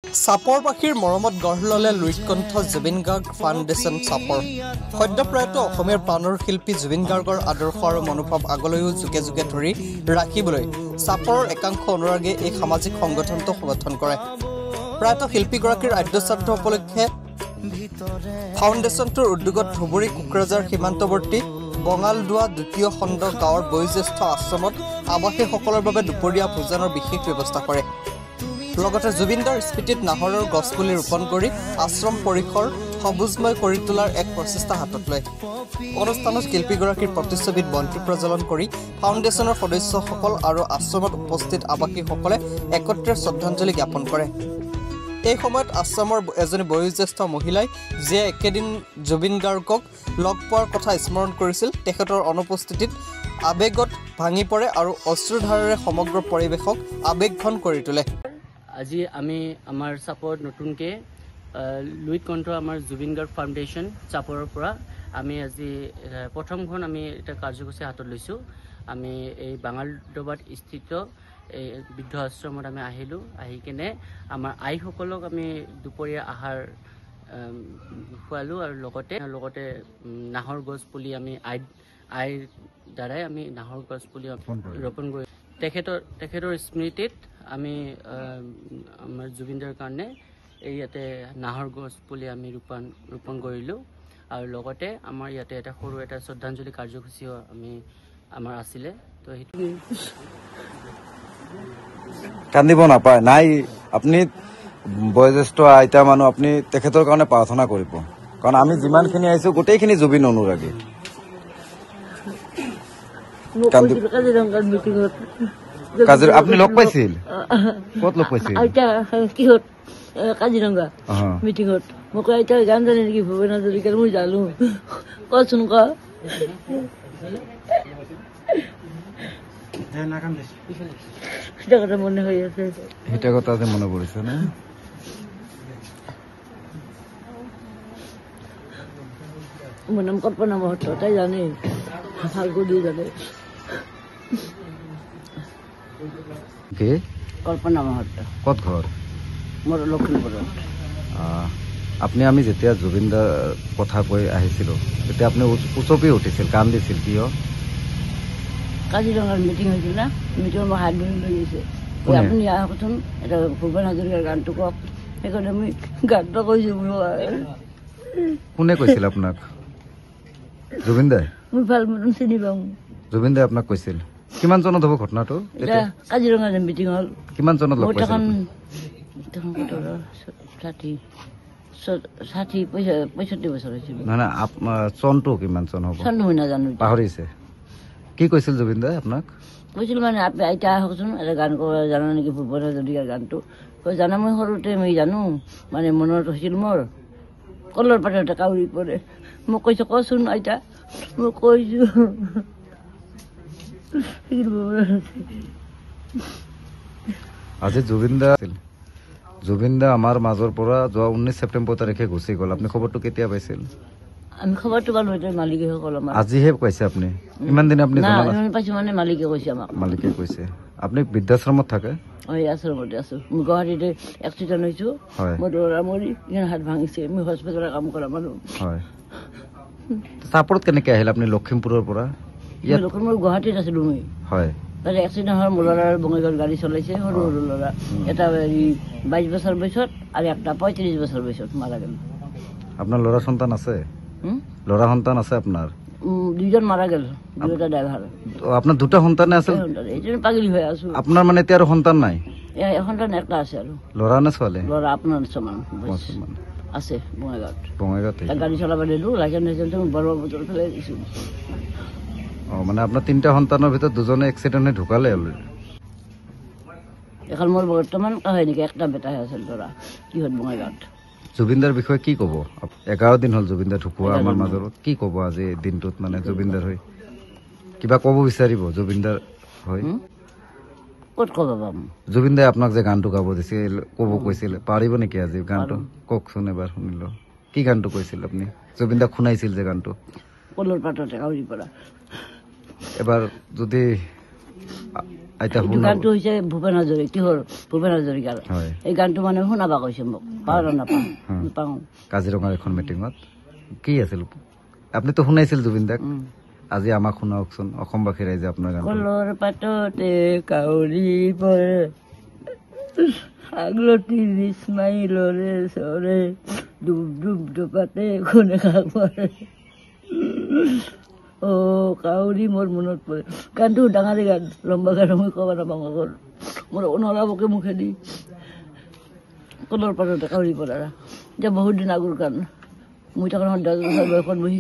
চাপৰ পাখিৰ মৰমত গঢ় ল'লে লুইতকণ্ঠ জুবিন গাৰ্গ ফাউণ্ডেশ্যন চাপৰ। সদ্যপ্ৰয়াত অসমীয়াৰ প্ৰাণৰ শিল্পী জুবিন গাৰ্গৰ আদৰ্শ আৰু মনোভাৱ আগলৈও যুগে যুগে ধৰি ৰাখিবলৈ চাপৰৰ একাংশ অনুৰাগীয়ে এই সামাজিক সংগঠনটো সমৰ্থন কৰে। প্ৰয়াত শিল্পীগৰাকীৰ আদ্যশ্ৰাদ্ধ উপলক্ষে ফাউণ্ডেশ্যনটোৰ উদ্যোগত ধুবুৰী কোকৰাঝাৰ সীমান্তৱৰ্তী বঙালদোৱা দ্বিতীয় খণ্ড গাঁৱৰ বয়োজ্যেষ্ঠ আশ্ৰমত আৱাসীসকলৰ বাবে দুপৰীয়া ভোজনৰ বিশেষ ব্যৱস্থা কৰে। লগতে জুবিনদাৰ স্মৃতিত নাহৰৰ গছপুলি ৰোপণ কৰি আশ্ৰম পৰিসৰ সবুজময় কৰি তোলাৰ এক প্ৰচেষ্টা হাতত লয়। অনুষ্ঠানত শিল্পীগৰাকীৰ প্ৰতিচ্ছবিত বন্তি প্ৰজ্বলন কৰি ফাউণ্ডেশ্যনৰ সদস্যসকল আৰু আশ্ৰমত উপস্থিত আৱাসীসকলে একত্ৰে শ্ৰদ্ধাঞ্জলি জ্ঞাপন কৰে। এই সময়ত আশ্ৰমৰ এজনী বয়োজ্যেষ্ঠ মহিলাই যিয়ে একেদিন জুবিন গাৰ্গক লগ পোৱাৰ কথা স্মৰণ কৰিছিল, তেখেতৰ অনুপস্থিতিত আৱেগত ভাঙি পৰে আৰু অশ্ৰুধাৰেৰে সমগ্ৰ পৰিৱেশক আৱেগঘন কৰি তোলে। আজি আমি আমাৰ চাপৰ নতুনকৈ লুইতকণ্ঠ আমাৰ জুবিন গাৰ্গ ফাউণ্ডেশ্যন চাপৰৰ পৰা আমি আজি প্ৰথমখন আমি এটা কাৰ্যসূচী হাতত লৈছোঁ। আমি এই বাঙালদোবাত স্থিত এই বৃদ্ধ আশ্ৰমত আমি আহিলোঁ। আহি কিনে আমাৰ আইসকলক আমি দুপৰীয়া আহাৰ খুৱালোঁ আৰু লগতে নাহৰ গছ পুলি আমি আইৰ দ্বাৰাই আমি নাহৰ গছ পুলি ৰোপণ কৰি তেখেতৰ স্মৃতিত আমি আমাৰ জুবিনদাৰ কাৰণে এই ইয়াতে নাহৰ গছ পুলি আমি ৰোপণ কৰিলোঁ আৰু লগতে আমাৰ ইয়াতে এটা সৰু এটা শ্ৰদ্ধাঞ্জলি কাৰ্যসূচীও আমাৰ আছিলে। তো সেইটো কান্দিব নাপায় নাই, আপুনি বয়োজ্যেষ্ঠ আইতা মানুহ, আপুনি তেখেতৰ কাৰণে প্ৰাৰ্থনা কৰিব, কাৰণ আমি যিমানখিনি আহিছোঁ গোটেইখিনি জুবিন অনুৰাগী। আপুনি লগ পাইছিল? ক'ত লগ পাইছিল? কিহত? কাজিৰঙা মিটিঙত। মোক আইতা গান জানে নেকি ভূপেন হাজৰিকাৰ? মই জানো, কচোন ক। সেটা কথা মনে হৈ আছে, সেটা কথা যে মনে পৰিছে না? মোৰ নাম কল্পনা মহন্ত, তাই জানে, ভাল কৰি জানে। কি? কল্পনা মহন্ত। ক'ত ঘৰ? মোৰ লখিমপুৰত। আমি যেতিয়া জুবিনদাৰ কথা কৈ আহিছিলোঁ তেতিয়া আপুনি উচপি উঠিছিল, কাম দিছিল, কিয়? কাজিৰঙাৰ মিটিং হৈছিল না, মিটিঙত মই হাত ধৰি লৈ গৈছে, আপুনি আহকচোন এটা ভূপেন হাজৰিকাৰ গানটো কওক। সেইকাৰণে মই গানটো কৈছোঁ। কোনে কৈছিল আপোনাক? জুবিন দাই? মই ভাল মতন চিনি পাওঁ। জুবিন দাই আপোনাক কৈছিল? কিমান চনত হ'ব ঘটনাটো? কাজিৰঙাৰ মিটিং হ'ল। কিমান চনত লগ পাইছিল? 65 বছৰ হৈছিল। নহয়, চনটো কিমান চন হ'ব? চনটো মই নাজানো, পাহৰিছে। কি কৈছিল জুবিন দাই আপোনাক? কৈছিল মানে আইতা আহকচোন এটা গান জানা নেকি ভূপেন হাজৰিকাৰ গানটো? জানা, মই সৰুতে মই জানো, মানে মনত হৈছিল মোৰ কলৰ পাততে কাউৰী পৰে। মোক কৈছে কচোন আইতা, মই কৈছো। আজি জুবিন দা আমাৰ মাজৰ পৰা যোৱা 19 ছেপ্টেম্বৰ তাৰিখে গুচি গ'ল। আপুনি খবৰটো কেতিয়া পাইছিল? আমি খবৰটো পালো এতিয়া মালিকেসকল আমাৰ। আজিহে কৈছে আপুনি? ইমান দিনে আপুনি জনা নাছিল? পাইছো মানে মালিকে কৈছে আমাক। মালিকে কৈছে। আপুনি বৃদ্ধাশ্ৰমত থাকে? হয়, আশ্ৰমতে আছো। মই গুৱাহাটীতে এক্সিডেণ্ট হৈছো, মোৰ ল'ৰা মৰি হাত ভাঙিছে, মই হস্পিটেলত কাম কৰা মানুহ। হয়। চাপৰত কেনেকে আহিল আপুনি লখিমপুৰৰ পৰা? লখিমপুৰ গুৱাহাটীত আছিলো মই। হয়। তাতে এক্সিডেণ্ট হোৱাৰ মোৰ ল'ৰাৰ বঙাইগাঁৱত গাড়ী চলাইছে, সৰু সৰু ল'ৰা। এটা 22 বছৰ বয়সত আৰু একটা 35 বছৰ বয়সত মাৰা গেল। আপোনাৰ ল'ৰা সন্তান আছে? ল'ৰা সন্তান আছে আপোনাৰ? 2জন মাৰা গেল, 2টা ড্ৰাইভাৰ। আপোনাৰ 2টা সন্তান আছে? এইজন পাগলী হৈ আছো। আপোনাৰ মানে এতিয়া আৰু সন্তান নাই? সন্তান একটা আছে আৰু। ল'ৰা নে ছোৱালী? ল'ৰা আপোনাৰ সমান আছে বঙাইগাঁৱত। গাড়ী চলাব দিলো, লাইচেন্স বড় বছৰ ফেলাই দিছো। মানে আপোনাৰ 3টা সন্তানৰ ভিতৰত 2জনে এক্সিডেণ্ট হৈ ঢুকালে অলৰেডি। এখন মোৰ বৰ্তমান হয় নেকি, একটা বেটাহে আছিল ল'ৰা, কিহত বঙাইগাঁৱত। জুবিনদাৰ বিষয়ে কি ক'ব? 11 দিন হ'ল জুবিনদা ঢুকুৱা আমাৰ মাজত, কি ক'ব আজি দিনটোত? মানে জুবিনদাৰ হৈ কিবা ক'ব বিচাৰিব? জুবিনদাৰ হয় ক'ত ক'ব পাম? জুবিনদাই আপোনাক যে গানটো গাব দিছিল, ক'ব কৈছিল, পাৰিব নেকি আজি গানটো? কওকচোন এবাৰ শুনিলো। কি গানটো কৈছিল আপুনি? জুবিনদাক শুনাইছিল যে গানটো? কলৰ পাততে কাউৰী পৰা। এবাৰ যদি আইতা এইটো শুনা গানটো হৈছে ভূপেন হাজৰিকা কিহৰ ভূপেন হাজৰিকাৰ হয় এই গানটো মানে শুনাবা কৈছে মোক পাওঁ না নাপাওঁ নাপাওঁ কাজিৰঙাৰ এখন মিটিঙত কি আছিল আপুনিতো শুনাইছিল জুবিন দাক আজি আমাক শুনাওকচোন অসমবাসী ৰাইজে আপোনাৰ গান কলৰ পাততে কাউৰী পৰে আগলতি 20 মাইলৰে চৰে ডুব ডুব ডুবাতে কোনে খাক পৰে অ কাউৰী মোৰ মনত পৰে গানটো ডাঙৰে গান লম্বা গান মই ক'ব নাপাওঁ আগৰ মোৰ নৰাবকে মুখেদি কলৰ পাততে কাউৰী পৰে এতিয়া বহুত দিন আগৰ গান মই তখন 10 বছৰ বয়সত বহি